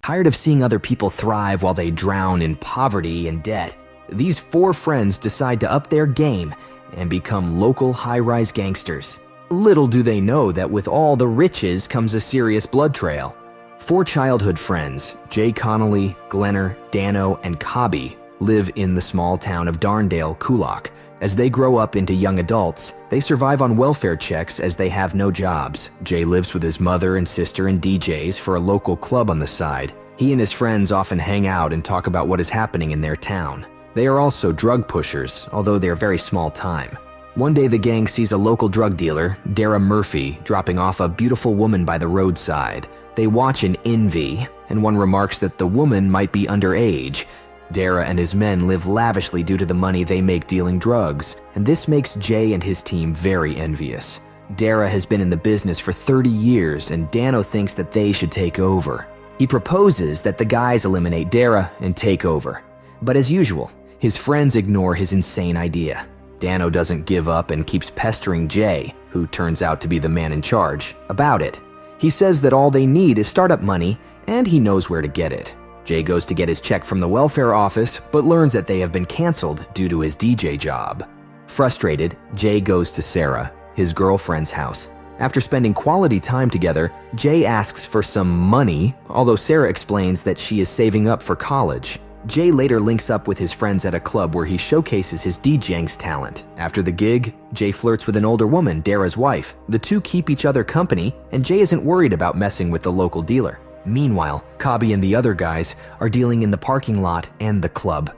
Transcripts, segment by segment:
Tired of seeing other people thrive while they drown in poverty and debt, these four friends decide to up their game and become local high-rise gangsters. Little do they know that with all the riches comes a serious blood trail. Four childhood friends, Jay Connolly, Glenner, Dano, and Cobby, live in the small town of Darnsdale, Kulak. As they grow up into young adults, they survive on welfare checks as they have no jobs. Jay lives with his mother and sister and DJs for a local club on the side. He and his friends often hang out and talk about what is happening in their town. They are also drug pushers, although they are very small time. One day the gang sees a local drug dealer, Dara Murphy, dropping off a beautiful woman by the roadside. They watch in envy, and one remarks that the woman might be underage. Dara and his men live lavishly due to the money they make dealing drugs, and this makes Jay and his team very envious. Dara has been in the business for 30 years, and Dano thinks that they should take over. He proposes that the guys eliminate Dara and take over. But as usual, his friends ignore his insane idea. Dano doesn't give up and keeps pestering Jay, who turns out to be the man in charge, about it. He says that all they need is startup money, and he knows where to get it. Jay goes to get his check from the welfare office, but learns that they have been canceled due to his DJ job. Frustrated, Jay goes to Sarah, his girlfriend's house. After spending quality time together, Jay asks for some money, although Sarah explains that she is saving up for college. Jay later links up with his friends at a club where he showcases his DJing's talent. After the gig, Jay flirts with an older woman, Dara's wife. The two keep each other company, and Jay isn't worried about messing with the local dealer. Meanwhile, Cobby and the other guys are dealing in the parking lot and the club.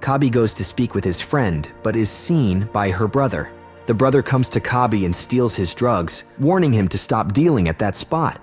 Cobby goes to speak with his friend, but is seen by her brother. The brother comes to Cobby and steals his drugs, warning him to stop dealing at that spot.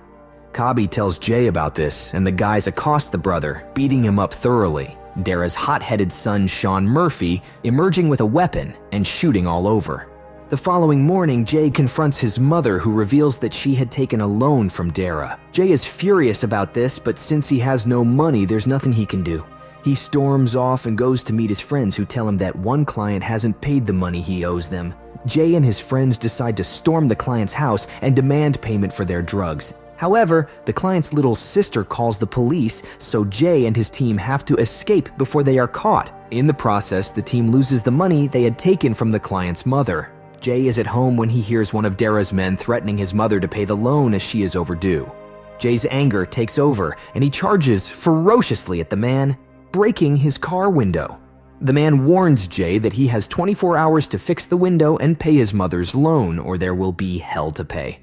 Cobby tells Jay about this, and the guys accost the brother, beating him up thoroughly. Dara's hot-headed son, Sean Murphy, emerging with a weapon and shooting all over. The following morning, Jay confronts his mother, who reveals that she had taken a loan from Dara. Jay is furious about this, but since he has no money, there's nothing he can do. He storms off and goes to meet his friends, who tell him that one client hasn't paid the money he owes them. Jay and his friends decide to storm the client's house and demand payment for their drugs. However, the client's little sister calls the police, so Jay and his team have to escape before they are caught. In the process, the team loses the money they had taken from the client's mother. Jay is at home when he hears one of Dara's men threatening his mother to pay the loan as she is overdue. Jay's anger takes over, and he charges ferociously at the man, breaking his car window. The man warns Jay that he has 24 hours to fix the window and pay his mother's loan, or there will be hell to pay.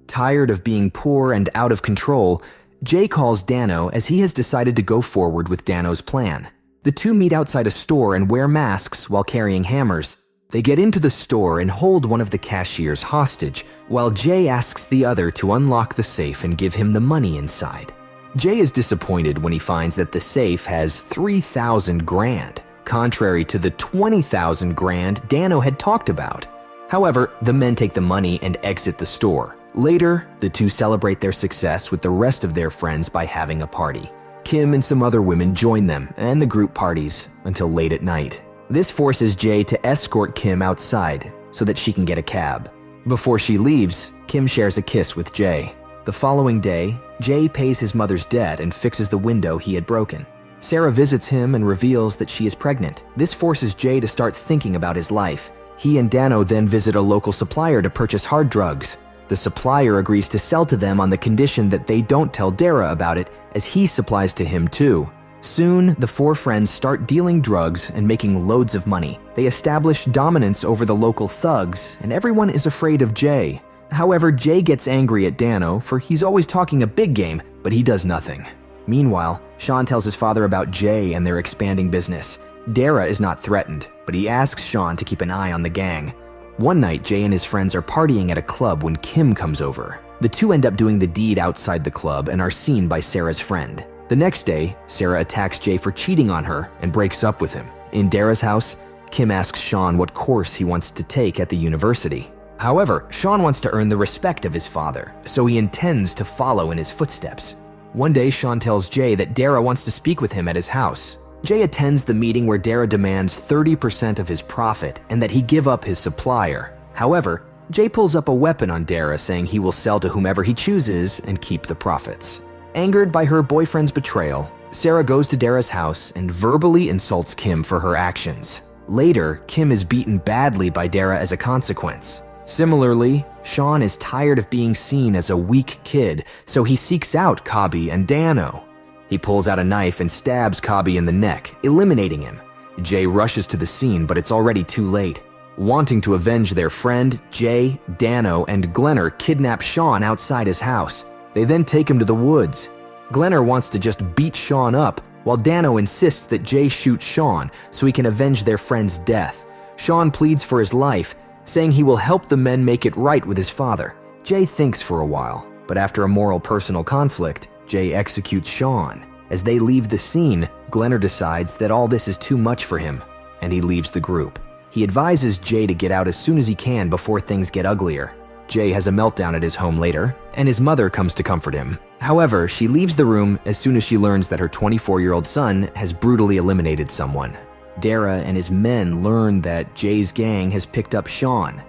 Tired of being poor and out of control, Jay calls Dano as he has decided to go forward with Dano's plan. The two meet outside a store and wear masks while carrying hammers. They get into the store and hold one of the cashiers hostage, while Jay asks the other to unlock the safe and give him the money inside. Jay is disappointed when he finds that the safe has 3,000 grand, contrary to the 20,000 grand Dano had talked about. However, the men take the money and exit the store. Later, the two celebrate their success with the rest of their friends by having a party. Kim and some other women join them, and the group parties until late at night. This forces Jay to escort Kim outside so that she can get a cab. Before she leaves, Kim shares a kiss with Jay. The following day, Jay pays his mother's debt and fixes the window he had broken. Sarah visits him and reveals that she is pregnant. This forces Jay to start thinking about his life. He and Dano then visit a local supplier to purchase hard drugs. The supplier agrees to sell to them on the condition that they don't tell Dara about it, as he supplies to him too. Soon, the four friends start dealing drugs and making loads of money. They establish dominance over the local thugs, and everyone is afraid of Jay. However, Jay gets angry at Dano, for he's always talking a big game, but he does nothing. Meanwhile, Sean tells his father about Jay and their expanding business. Dara is not threatened, but he asks Sean to keep an eye on the gang. One night, Jay and his friends are partying at a club when Kim comes over. The two end up doing the deed outside the club and are seen by Sarah's friend. The next day, Sarah attacks Jay for cheating on her and breaks up with him. In Dara's house, Kim asks Sean what course he wants to take at the university. However, Sean wants to earn the respect of his father, so he intends to follow in his footsteps. One day, Sean tells Jay that Dara wants to speak with him at his house. Jay attends the meeting where Dara demands 30% of his profit and that he give up his supplier. However, Jay pulls up a weapon on Dara, saying he will sell to whomever he chooses and keep the profits. Angered by her boyfriend's betrayal, Sarah goes to Dara's house and verbally insults Kim for her actions. Later, Kim is beaten badly by Dara as a consequence. Similarly, Sean is tired of being seen as a weak kid, so he seeks out Kabi and Dano. He pulls out a knife and stabs Kabi in the neck, eliminating him. Jay rushes to the scene, but it's already too late. Wanting to avenge their friend, Jay, Dano, and Glenner kidnap Sean outside his house. They then take him to the woods. Glenner wants to just beat Sean up, while Dano insists that Jay shoot Sean so he can avenge their friend's death. Sean pleads for his life, saying he will help the men make it right with his father. Jay thinks for a while, but after a moral personal conflict, Jay executes Sean. As they leave the scene, Glenner decides that all this is too much for him, and he leaves the group. He advises Jay to get out as soon as he can before things get uglier. Jay has a meltdown at his home later, and his mother comes to comfort him. However, she leaves the room as soon as she learns that her 24-year-old son has brutally eliminated someone. Dara and his men learn that Jay's gang has picked up Sean.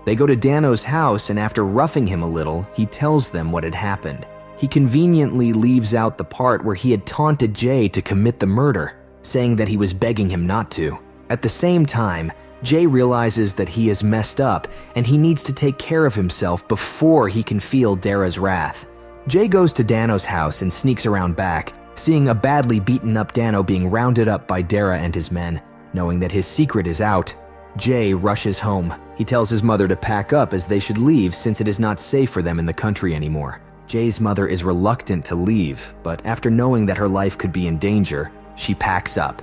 They go to Dano's house, and after roughing him a little, he tells them what had happened. He conveniently leaves out the part where he had taunted Jay to commit the murder, saying that he was begging him not to. At the same time, Jay realizes that he is messed up and he needs to take care of himself before he can feel Dara's wrath. Jay goes to Dano's house and sneaks around back, seeing a badly beaten up Dano being rounded up by Dara and his men. Knowing that his secret is out, Jay rushes home. He tells his mother to pack up as they should leave since it is not safe for them in the country anymore. Jay's mother is reluctant to leave, but after knowing that her life could be in danger, she packs up.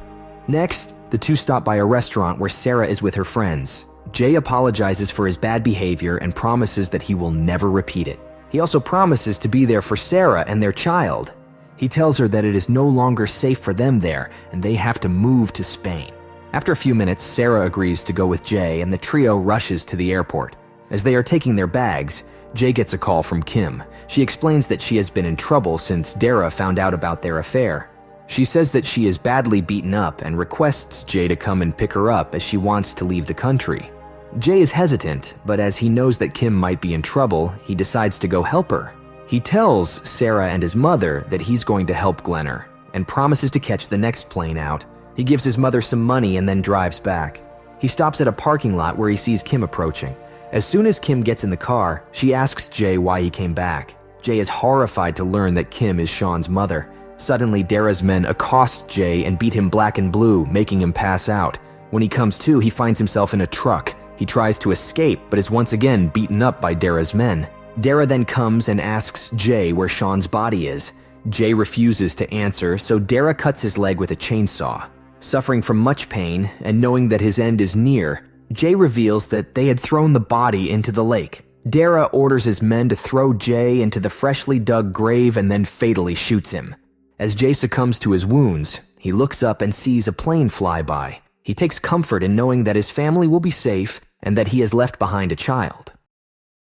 Next, the two stop by a restaurant where Sarah is with her friends. Jay apologizes for his bad behavior and promises that he will never repeat it. He also promises to be there for Sarah and their child. He tells her that it is no longer safe for them there and they have to move to Spain. After a few minutes, Sarah agrees to go with Jay and the trio rushes to the airport. As they are taking their bags, Jay gets a call from Kim. She explains that she has been in trouble since Dara found out about their affair. She says that she is badly beaten up and requests Jay to come and pick her up as she wants to leave the country. Jay is hesitant, but as he knows that Kim might be in trouble, he decides to go help her. He tells Sarah and his mother that he's going to help Glenner and promises to catch the next plane out. He gives his mother some money and then drives back. He stops at a parking lot where he sees Kim approaching. As soon as Kim gets in the car, she asks Jay why he came back. Jay is horrified to learn that Kim is Sean's mother. Suddenly, Dara's men accost Jay and beat him black and blue, making him pass out. When he comes to, he finds himself in a truck. He tries to escape, but is once again beaten up by Dara's men. Dara then comes and asks Jay where Sean's body is. Jay refuses to answer, so Dara cuts his leg with a chainsaw. Suffering from much pain and knowing that his end is near, Jay reveals that they had thrown the body into the lake. Dara orders his men to throw Jay into the freshly dug grave and then fatally shoots him. As Jay succumbs to his wounds, he looks up and sees a plane fly by. He takes comfort in knowing that his family will be safe and that he has left behind a child.